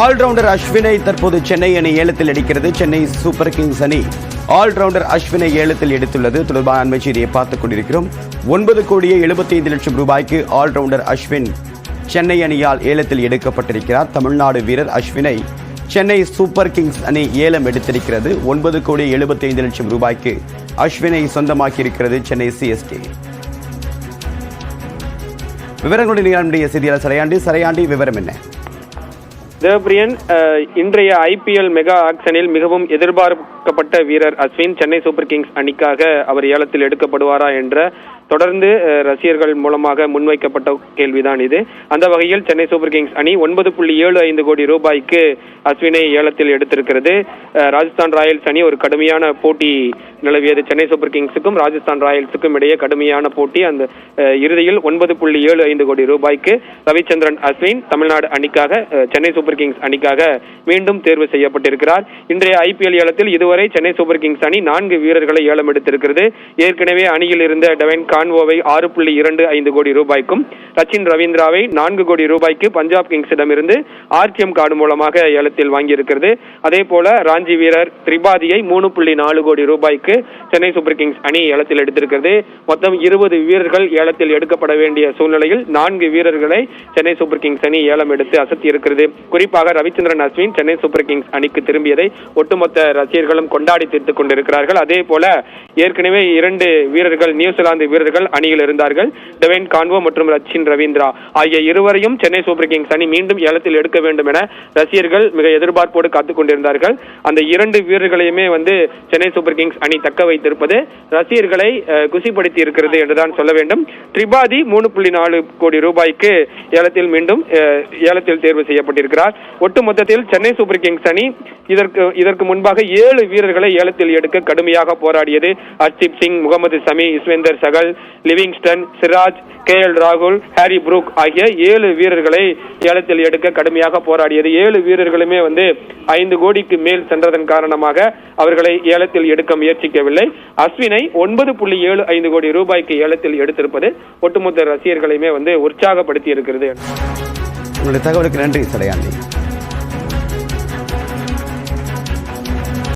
Allrounder அஸ்வினை தற்போது சென்னை அணி ஏலத்தில் எடுக்கிறது. சென்னை சூப்பர் கிங்ஸ் அணி ஆல்ரவுண்டர் அஸ்வினை ஏலத்தில் எடுத்துள்ளது. தொடர்பான அண்மை செய்தியை பார்த்துக் கொண்டிருக்கிறோம். 9,75,00,000 ரூபாய்க்கு ஆல்ரவுண்டர் அஸ்வின் சென்னை அணியால் ஏலத்தில் எடுக்கப்பட்டிருக்கிறார். தமிழ்நாடு வீரர் அஸ்வினை சென்னை சூப்பர் கிங்ஸ் அணி ஏலம் எடுத்திருக்கிறது. 9,75,00,000 ரூபாய்க்கு அஸ்வினை சொந்தமாக்கியிருக்கிறது சென்னை சிஎஸ்கே. விவரங்களுடைய செய்தியாளர் சரையாண்டி விவரம் என்ன? தேவபிரியன், இன்றைய ஐபிஎல் மெகா ஆக்ஷனில் மிகவும் எதிர்பார்க்கப்பட்ட வீரர் அஸ்வின் சென்னை சூப்பர் கிங்ஸ் அணிக்காக அவர் ஏலத்தில் எடுக்கப்படுவாரா என்ற தொடர்ந்து ரசிகர்கள் மூலமாக முன்வைக்கப்பட்ட கேள்விதான் இது. அந்த வகையில் சென்னை சூப்பர் கிங்ஸ் அணி 9.75 கோடி ரூபாய்க்கு அஸ்வினை ஏலத்தில் எடுத்திருக்கிறது. ராஜஸ்தான் ராயல்ஸ் அணி ஒரு கடுமையான போட்டி நிலவியது. சென்னை சூப்பர் கிங்ஸுக்கும் ராஜஸ்தான் ராயல்ஸுக்கும் இடையே கடுமையான போட்டி. அந்த இறுதியில் 9.75 கோடி ரூபாய்க்கு ரவிச்சந்திரன் அஸ்வின் தமிழ்நாடு அணிக்காக சென்னை சூப்பர் கிங்ஸ் அணிக்காக மீண்டும் தேர்வு செய்யப்பட்டிருக்கிறார். இன்றைய ஐபிஎல் ஏலத்தில் இதுவரை சென்னை சூப்பர் கிங்ஸ் அணி 4 வீரர்களை ஏலம் எடுத்திருக்கிறது. ஏற்கனவே அணியில் இருந்த டெவன் கான்வோவை 6.25 கோடி ரூபாய்க்கும், ரச்சின் ரவீந்திராவை 4 கோடி ரூபாய்க்கு பஞ்சாப் கிங்ஸிடமிருந்து ஆர்டிஎம் கார்டு மூலமாக ஏலத்தில் வாங்கியிருக்கிறது. அதே போல ராஞ்சி வீரர் திரிபாதியை 3.4 கோடி ரூபாய்க்கு சென்னை சூப்பர் கிங்ஸ் அணி ஏலத்தில் எடுத்திருக்கிறது. மொத்தம் 20 வீரர்கள் ஏலத்தில் எடுக்கப்பட வேண்டிய சூழ்நிலையில் 4 வீரர்களை சென்னை சூப்பர் கிங்ஸ் அணி ஏலம் எடுத்து அசத்தி இருக்கிறது. குறிப்பாக ரவிச்சந்திரன் அஸ்வின் சென்னை சூப்பர் கிங்ஸ் அணிக்கு திரும்பியதை ஒட்டுமொத்த ரசிகர்களும் கொண்டாடி தீர்த்துக் கொண்டிருக்கிறார்கள். அதே போல ஏற்கனவே 2 வீரர்கள் நியூசிலாந்து வீரர்கள் அணியில் இருந்தார்கள். டெவன் கான்வோ மற்றும் ரச்சின் ரவீந்திரா ஆகிய இருவரையும் சென்னை சூப்பர் கிங்ஸ் அணி மீண்டும் ஏலத்தில் எடுக்க வேண்டும் என ரசிகர்கள் மிக எதிர்பார்ப்போடு காத்துக் கொண்டிருந்தார்கள். அந்த 2 வீரர்களையுமே சென்னை சூப்பர் கிங்ஸ் அணி தக்க வைத்திருப்பது ரசிகர்களை குசிப்படுத்தி இருக்கிறது என்றுதான் சொல்ல வேண்டும். திரிபாதி 3.4 கோடி ரூபாய்க்கு ஏலத்தில் மீண்டும் ஏலத்தில் தேர்வு செய்யப்பட்டிருக்கிறார். ஒட்டுமொத்தத்தில் சென்னை சூப்பர் கிங்ஸ் அணி இதற்கு முன்பாக 7 வீரர்களை ஏலத்தில் எடுக்க கடுமையாக போராடியது. ஹர்தீப் சிங், முகமது சமி, யுஸ்வேந்தர் சகல், லிவிங்ஸ்டன், சிராஜ், KL ராகுல், ஹாரி புரூக் ஆகிய 7 வீரர்களை ஏலத்தில் எடுக்க கடுமையாக போராடியது. 7 வீரர்களுமே 5 கோடிக்கு மேல் சென்றதன் காரணமாக அவர்களை ஏலத்தில் எடுக்க முயற்சிக்கவில்லை. அஸ்வினை 9.75 கோடி ரூபாய்க்கு ஏலத்தில் எடுத்திருப்பது ஒட்டுமொத்த ரசிகர்களையுமே உற்சாகப்படுத்தி இருக்கிறது. உங்களுடைய தகவலுக்கு நன்றி சடையாண்டி.